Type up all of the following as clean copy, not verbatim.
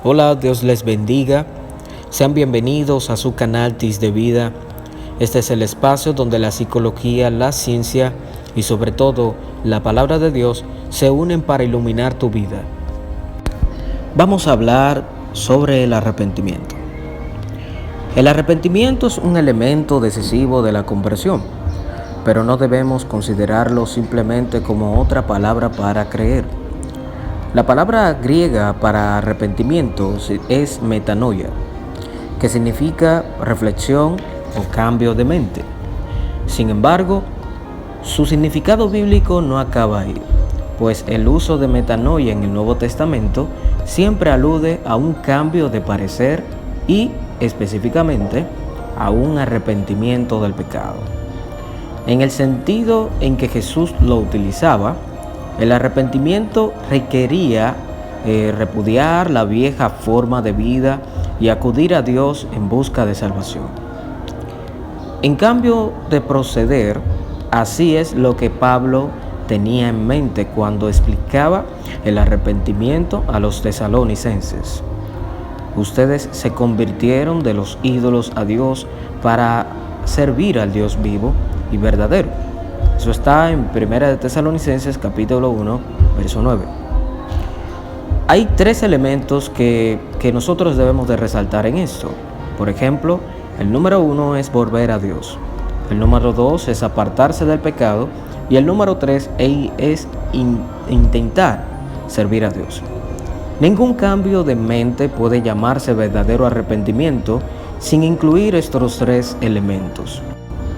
Hola, Dios les bendiga. Sean bienvenidos a su canal TIS de Vida. Este es el espacio donde la psicología, la ciencia y sobre todo la palabra de Dios se unen para iluminar tu vida. Vamos a hablar sobre el arrepentimiento. El arrepentimiento es un elemento decisivo de la conversión, pero no debemos considerarlo simplemente como otra palabra para creer. La palabra griega para arrepentimiento es metanoia, que significa reflexión o cambio de mente. Sin embargo, su significado bíblico no acaba ahí, pues el uso de metanoia en el Nuevo Testamento siempre alude a un cambio de parecer y, específicamente, a un arrepentimiento del pecado. En el sentido en que Jesús lo utilizaba, el arrepentimiento requería repudiar la vieja forma de vida y acudir a Dios en busca de salvación. En cambio de proceder, así es lo que Pablo tenía en mente cuando explicaba el arrepentimiento a los tesalonicenses. Ustedes se convirtieron de los ídolos a Dios para servir al Dios vivo y verdadero. Eso está en 1 de Tesalonicenses capítulo 1, verso 9. Hay tres elementos que nosotros debemos de resaltar en esto. Por ejemplo, el número 1 es volver a Dios. El número 2 es apartarse del pecado. Y el número 3 es intentar servir a Dios. Ningún cambio de mente puede llamarse verdadero arrepentimiento sin incluir estos tres elementos.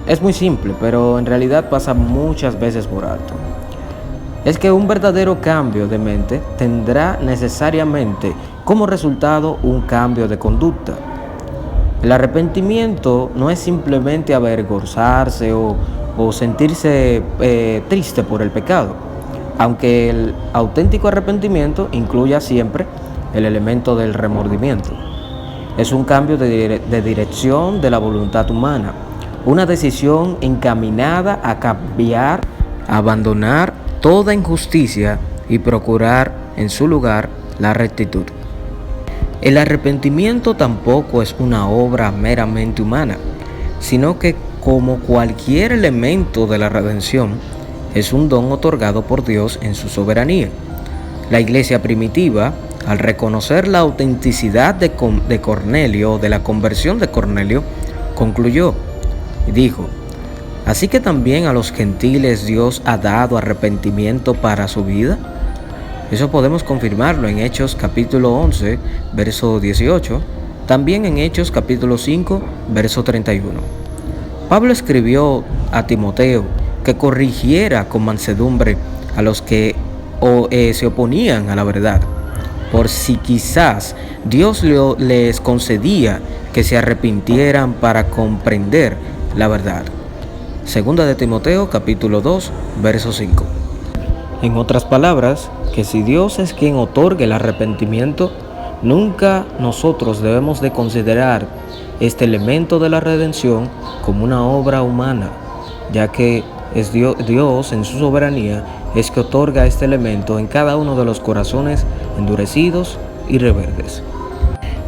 Es muy simple, pero en realidad pasa muchas veces por alto. Es que un verdadero cambio de mente tendrá necesariamente como resultado un cambio de conducta. El arrepentimiento no es simplemente avergonzarse o sentirse triste por el pecado, aunque el auténtico arrepentimiento incluya siempre el elemento del remordimiento. Es un cambio de dirección de la voluntad humana, una decisión encaminada a cambiar, a abandonar toda injusticia y procurar en su lugar la rectitud. El arrepentimiento tampoco es una obra meramente humana, sino que como cualquier elemento de la redención, es un don otorgado por Dios en su soberanía. La iglesia primitiva, al reconocer la autenticidad de Cornelio, de la conversión de Cornelio, concluyó y dijo: ¿así que también a los gentiles Dios ha dado arrepentimiento para su vida? Eso podemos confirmarlo en Hechos capítulo 11, verso 18, también en Hechos capítulo 5, verso 31. Pablo escribió a Timoteo que corrigiera con mansedumbre a los que se oponían a la verdad, por si quizás Dios les concedía que se arrepintieran para comprender la verdad. Segunda de Timoteo capítulo 2, verso 5. En otras palabras, que si Dios es quien otorga el arrepentimiento, nunca nosotros debemos de considerar este elemento de la redención como una obra humana, ya que es Dios en su soberanía es que otorga este elemento en cada uno de los corazones endurecidos y rebeldes.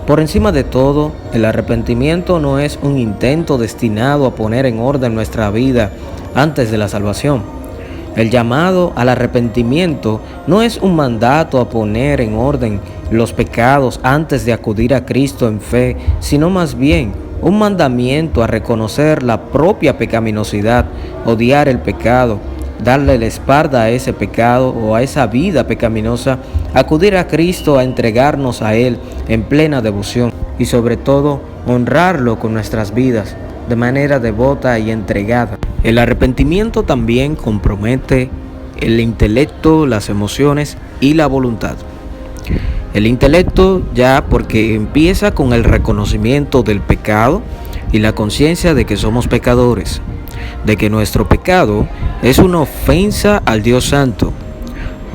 Por encima de todo, el arrepentimiento no es un intento destinado a poner en orden nuestra vida antes de la salvación. El llamado al arrepentimiento no es un mandato a poner en orden los pecados antes de acudir a Cristo en fe, sino más bien un mandamiento a reconocer la propia pecaminosidad, odiar el pecado, darle la espalda a ese pecado o a esa vida pecaminosa, acudir a Cristo a entregarnos a Él en plena devoción y sobre todo honrarlo con nuestras vidas de manera devota y entregada. El arrepentimiento también compromete el intelecto, las emociones y la voluntad. El intelecto ya porque empieza con el reconocimiento del pecado y la conciencia de que somos pecadores, de que nuestro pecado es una ofensa al Dios Santo,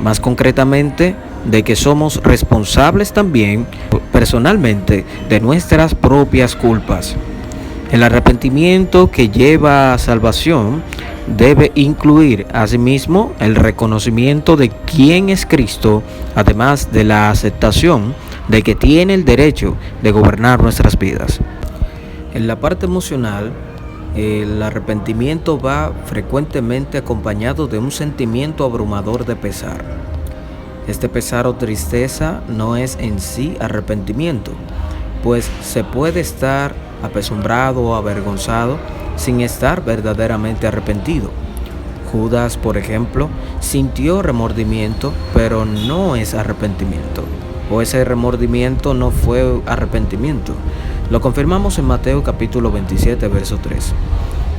más concretamente de que somos responsables también personalmente de nuestras propias culpas. El arrepentimiento que lleva a salvación debe incluir asimismo el reconocimiento de quién es Cristo, además de la aceptación de que tiene el derecho de gobernar nuestras vidas. En la parte emocional, el arrepentimiento va frecuentemente acompañado de un sentimiento abrumador de pesar. Este pesar o tristeza no es en sí arrepentimiento, pues se puede estar apesumbrado o avergonzado sin estar verdaderamente arrepentido. Judas, por ejemplo, sintió remordimiento, pero no es arrepentimiento, o ese remordimiento no fue arrepentimiento. Lo confirmamos en Mateo capítulo 27, verso 3.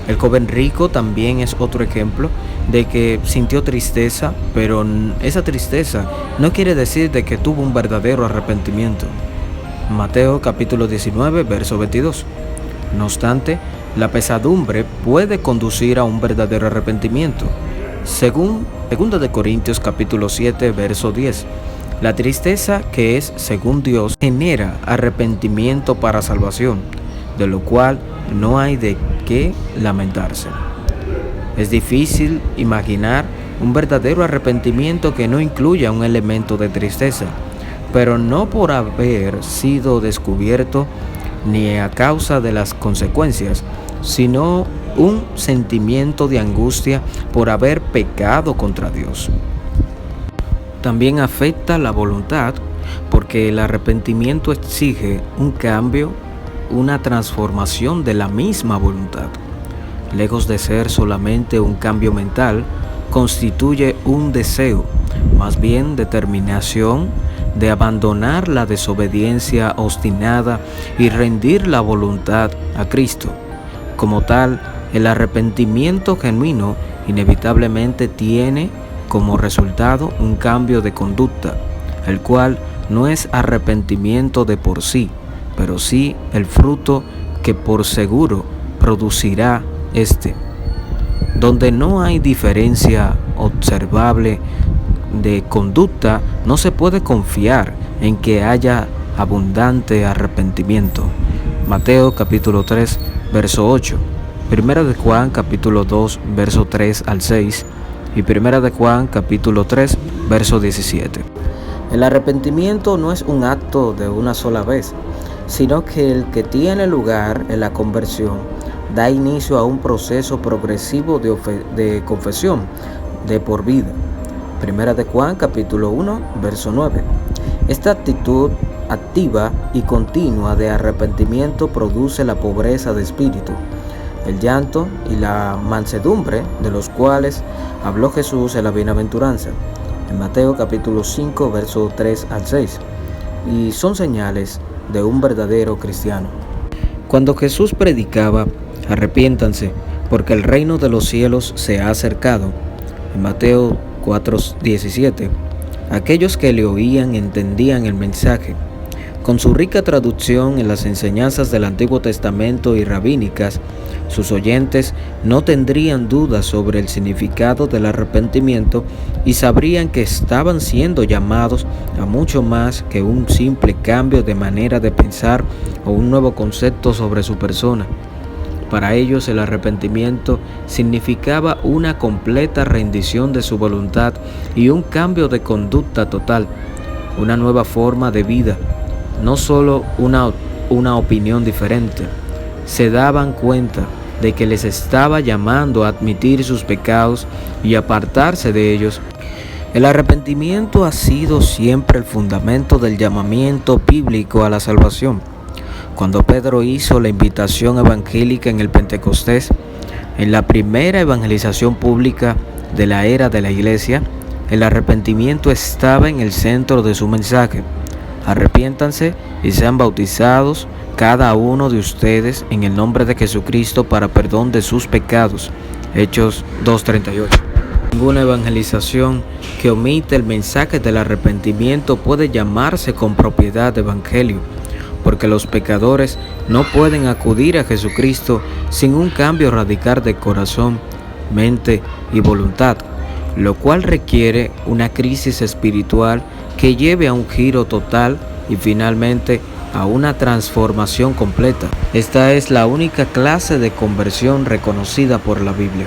El joven rico también es otro ejemplo de que sintió tristeza, pero esa tristeza no quiere decir de que tuvo un verdadero arrepentimiento. Mateo capítulo 19, verso 22. No obstante, la pesadumbre puede conducir a un verdadero arrepentimiento. Según 2 Corintios capítulo 7, verso 10, la tristeza que es según Dios genera arrepentimiento para salvación, de lo cual no hay de qué lamentarse. Es difícil imaginar un verdadero arrepentimiento que no incluya un elemento de tristeza, pero no por haber sido descubierto ni a causa de las consecuencias, sino un sentimiento de angustia por haber pecado contra Dios. También afecta la voluntad, porque el arrepentimiento exige un cambio, una transformación de la misma voluntad. Lejos de ser solamente un cambio mental, constituye un deseo, más bien determinación, de abandonar la desobediencia obstinada y rendir la voluntad a Cristo. Como tal, el arrepentimiento genuino inevitablemente tiene como resultado un cambio de conducta, el cual no es arrepentimiento de por sí, pero sí el fruto que por seguro producirá este. Donde no hay diferencia observable de conducta, no se puede confiar en que haya abundante arrepentimiento. Mateo capítulo 3, verso 8, Primera de Juan capítulo 2, verso 3 al 6 y Primera de Juan capítulo 3, verso 17. El arrepentimiento no es un acto de una sola vez, sino que el que tiene lugar en la conversión da inicio a un proceso progresivo de confesión de por vida. Primera de Juan capítulo 1, verso 9. Esta actitud activa y continua de arrepentimiento produce la pobreza de espíritu, el llanto y la mansedumbre, de los cuales habló Jesús en la bienaventuranza, en Mateo capítulo 5, verso 3 al 6, y son señales de un verdadero cristiano. Cuando Jesús predicaba, arrepiéntanse, porque el reino de los cielos se ha acercado, en Mateo 4:17, aquellos que le oían entendían el mensaje. Con su rica traducción en las enseñanzas del Antiguo Testamento y rabínicas, sus oyentes no tendrían dudas sobre el significado del arrepentimiento y sabrían que estaban siendo llamados a mucho más que un simple cambio de manera de pensar o un nuevo concepto sobre su persona. Para ellos el arrepentimiento significaba una completa rendición de su voluntad y un cambio de conducta total, una nueva forma de vida, no solo una opinión diferente. Se daban cuenta de que les estaba llamando a admitir sus pecados y apartarse de ellos. El arrepentimiento ha sido siempre el fundamento del llamamiento bíblico a la salvación. Cuando Pedro hizo la invitación evangélica en el Pentecostés, en la primera evangelización pública de la era de la iglesia, el arrepentimiento estaba en el centro de su mensaje. Arrepiéntanse y sean bautizados cada uno de ustedes en el nombre de Jesucristo para perdón de sus pecados. Hechos 2:38. Ninguna evangelización que omite el mensaje del arrepentimiento puede llamarse con propiedad evangelio, porque los pecadores no pueden acudir a Jesucristo sin un cambio radical de corazón, mente y voluntad, lo cual requiere una crisis espiritual que lleve a un giro total y finalmente a una transformación completa. Esta es la única clase de conversión reconocida por la Biblia.